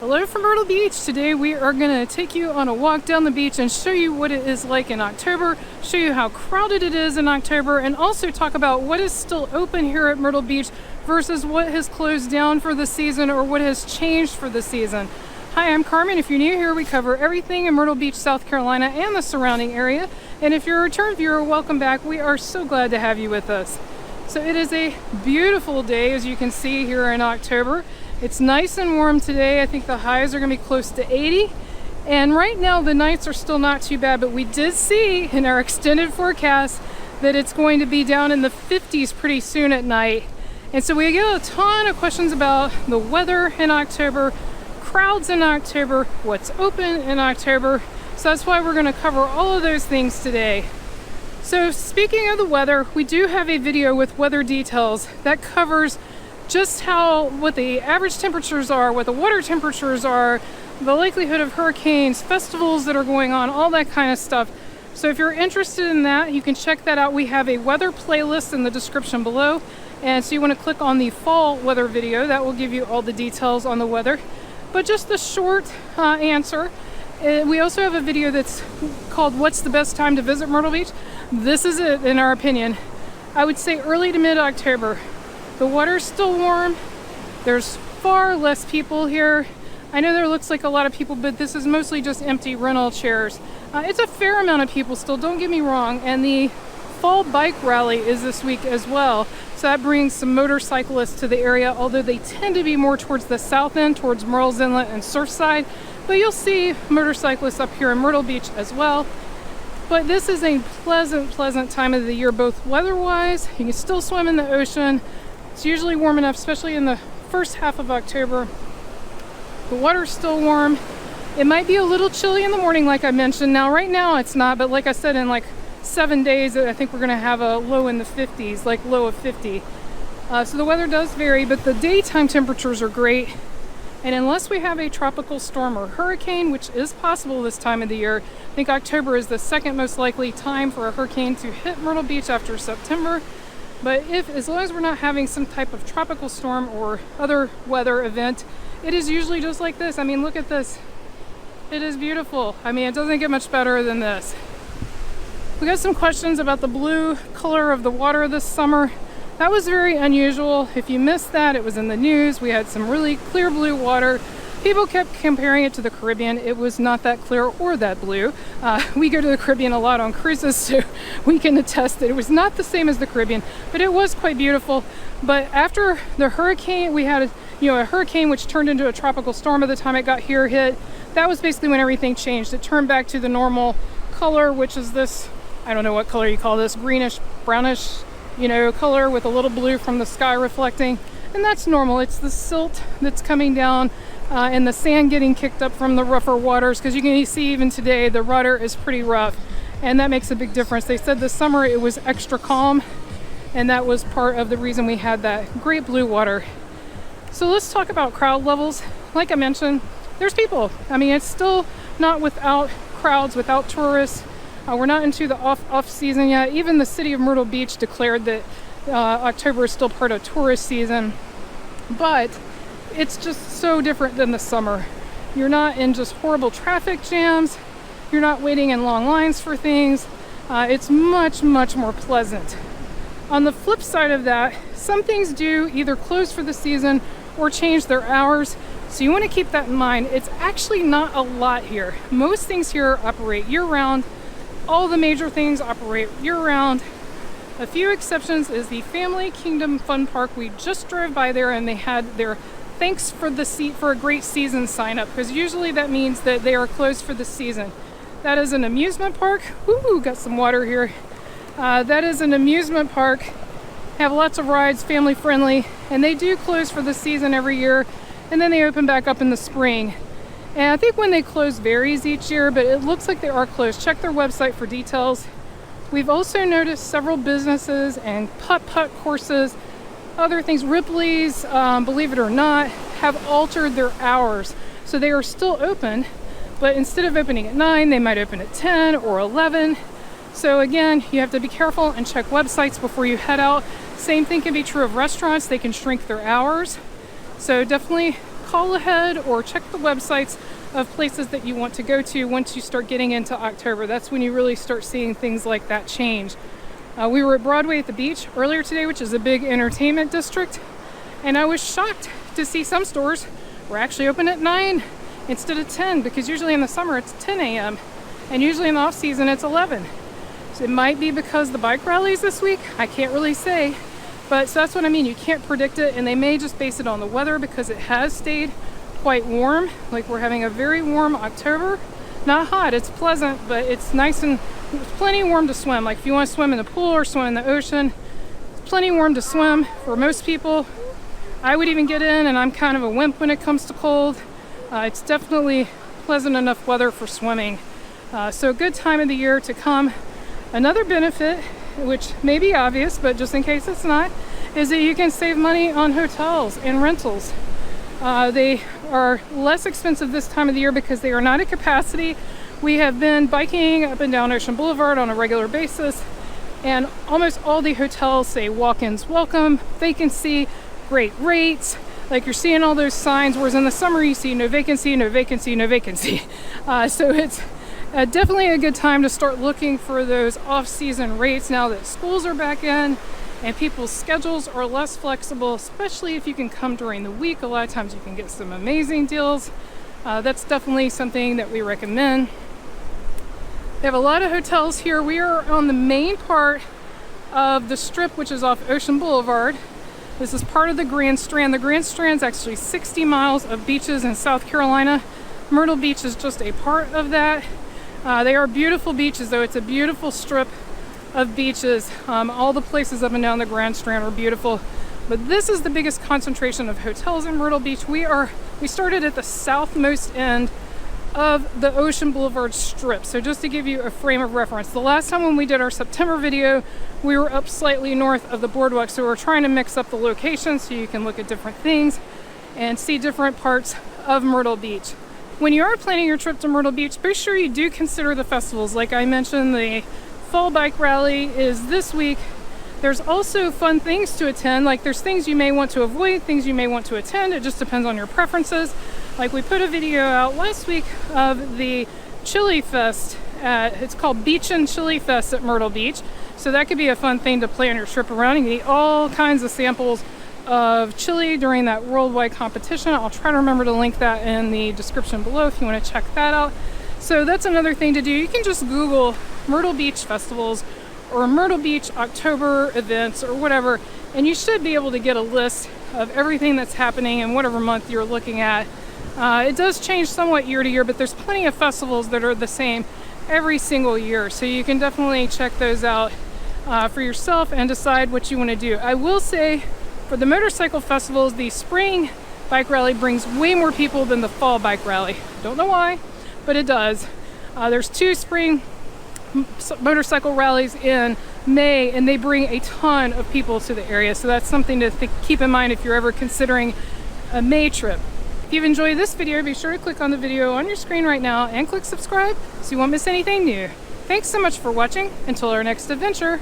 Hello from Myrtle Beach. Today we are going to take you on a walk down the beach and show you what it is like in October, show you how crowded it is in October, and also talk about what is still open here at Myrtle Beach versus what has closed down for the season or what has changed for the season. Hi, I'm Carmen. If you're new here, we cover everything in Myrtle Beach, South Carolina and the surrounding area. And if you're a return viewer, welcome back. We are so glad to have you with us. So it is a beautiful day, as you can see, here in October. It's nice and warm today. I think the highs are going to be close to 80. And right now the nights are still not too bad, but we did see in our extended forecast that it's going to be down in the 50s pretty soon at night. And so we get a ton of questions about the weather in October, crowds in October, what's open in October. So that's why we're going to cover all of those things today. So speaking of the weather, we do have a video with weather details that covers just what the average temperatures are, what the water temperatures are, the likelihood of hurricanes, festivals that are going on, all that kind of stuff. So if you're interested in that, you can check that out. We have a weather playlist in the description below. And so you want to click on the fall weather video. That will give you all the details on the weather. But just the short answer, we also have a video that's called What's the Best Time to Visit Myrtle Beach? This is it, in our opinion. I would say early to mid-October. The water's still warm. There's far less people here. I know there looks like a lot of people, but this is mostly just empty rental chairs. It's a fair amount of people still, don't get me wrong. And the fall bike rally is this week as well. So that brings some motorcyclists to the area, although they tend to be more towards the south end, towards Murrells Inlet and Surfside. But you'll see motorcyclists up here in Myrtle Beach as well. But this is a pleasant time of the year, both weather-wise. You can still swim in the ocean. It's usually warm enough, especially in the first half of October. The water's still warm. It might be a little chilly in the morning, like I mentioned. Now, right now it's not, but like I said, in like 7 days, I think we're gonna have a low in the 50s, like low of 50. So the weather does vary, but the daytime temperatures are great. And unless we have a tropical storm or hurricane, which is possible this time of the year, I think October is the second most likely time for a hurricane to hit Myrtle Beach after September. But as long as we're not having some type of tropical storm or other weather event, it is usually just like this. I mean, look at this. It is beautiful. I mean, it doesn't get much better than this. We got some questions about the blue color of the water this summer. That was very unusual. If you missed that, it was in the news. We had some really clear blue water. People kept comparing it to the Caribbean. It was not that clear or that blue. We go to the Caribbean a lot on cruises, so we can attest that it was not the same as the Caribbean, but it was quite beautiful. But after the hurricane, we had a hurricane which turned into a tropical storm by the time it got here hit. That was basically when everything changed. It turned back to the normal color, which is this, I don't know what color you call this, greenish, brownish, color with a little blue from the sky reflecting. And that's normal. It's the silt that's coming down and the sand getting kicked up from the rougher waters, because you can see even today the water is pretty rough, and that makes a big difference. They said this summer it was extra calm, and that was part of the reason we had that great blue water. So let's talk about crowd levels. Like I mentioned, there's people. I mean, it's still not without crowds, without tourists. We're not into the off season yet. Even the city of Myrtle Beach declared that October is still part of tourist season, but it's just so different than the summer. You're not in just horrible traffic jams. You're not waiting in long lines for things. It's much more pleasant. On the flip side of that, some things do either close for the season or change their hours. So you want to keep that in mind. It's actually not a lot here. Most things here operate year-round. All the major things operate year-round. A few exceptions is the Family Kingdom Fun Park. We just drove by there and they had their thanks for a great season sign up, because usually that means that they are closed for the season. That is an amusement park. Woo, got some water here. That is an amusement park. Have lots of rides, family friendly, and they do close for the season every year, and then they open back up in the spring. And I think when they close varies each year, but it looks like they are closed. Check their website for details. We've also noticed several businesses and putt-putt courses, other things. Ripley's, believe it or not, have altered their hours. So they are still open, but instead of opening at 9, they might open at 10 or 11. So again, you have to be careful and check websites before you head out. Same thing can be true of restaurants. They can shrink their hours. So definitely call ahead or check the websites of places that you want to go to once you start getting into October. That's when you really start seeing things like that change. We were at Broadway at the beach earlier today, which is a big entertainment district, and I was shocked to see some stores were actually open at 9 instead of 10, because usually in the summer it's 10 a.m. and usually in the off season it's 11. So it might be because the bike rallies this week, I can't really say, but so that's what I mean, you can't predict it, and they may just base it on the weather because it has stayed quite warm. Like, we're having a very warm October. Not hot, it's pleasant, but it's nice and it's plenty warm to swim. Like, if you want to swim in the pool or swim in the ocean, it's plenty warm to swim for most people. I would even get in, and I'm kind of a wimp when it comes to cold. It's definitely pleasant enough weather for swimming. So a good time of the year to come. Another benefit, which may be obvious, but just in case it's not, is that you can save money on hotels and rentals. They are less expensive this time of the year because they are not at capacity. We have been biking up and down Ocean Boulevard on a regular basis, and almost all the hotels say walk-ins welcome, vacancy, great rates. Like, you're seeing all those signs, whereas in the summer you see no vacancy, no vacancy, no vacancy. So it's definitely a good time to start looking for those off-season rates now that schools are back in and people's schedules are less flexible, especially if you can come during the week. A lot of times you can get some amazing deals. That's definitely something that we recommend. They have a lot of hotels here. We are on the main part of the strip, which is off Ocean Boulevard. This is part of the Grand Strand. The Grand Strand is actually 60 miles of beaches in South Carolina. Myrtle Beach is just a part of that. They are beautiful beaches, though. It's a beautiful strip of beaches. All the places up and down the Grand Strand are beautiful. But this is the biggest concentration of hotels in Myrtle Beach. We started at the southmost end of the Ocean Boulevard strip. So just to give you a frame of reference, the last time when we did our September video, we were up slightly north of the boardwalk. So we're trying to mix up the locations so you can look at different things and see different parts of Myrtle Beach. When you are planning your trip to Myrtle Beach, be sure you do consider the festivals. Like I mentioned, the Fall Bike Rally is this week. There's also fun things to attend. Like, there's things you may want to avoid, things you may want to attend. It just depends on your preferences. Like, we put a video out last week of the Chili Fest. It's called Beach and Chili Fest at Myrtle Beach. So that could be a fun thing to plan your trip around. You can eat all kinds of samples of chili during that worldwide competition. I'll try to remember to link that in the description below if you want to check that out. So that's another thing to do. You can just Google Myrtle Beach festivals or Myrtle Beach October events or whatever, and you should be able to get a list of everything that's happening in whatever month you're looking at. It does change somewhat year to year, but there's plenty of festivals that are the same every single year, so you can definitely check those out for yourself and decide what you want to do. I will say, for the motorcycle festivals, the spring bike rally brings way more people than the fall bike rally. Don't know why, but it does. There's 2 spring motorcycle rallies in May, and they bring a ton of people to the area, so that's something to keep in mind if you're ever considering a May trip. If you've enjoyed this video, be sure to click on the video on your screen right now and click subscribe so you won't miss anything new. Thanks so much for watching. Until our next adventure.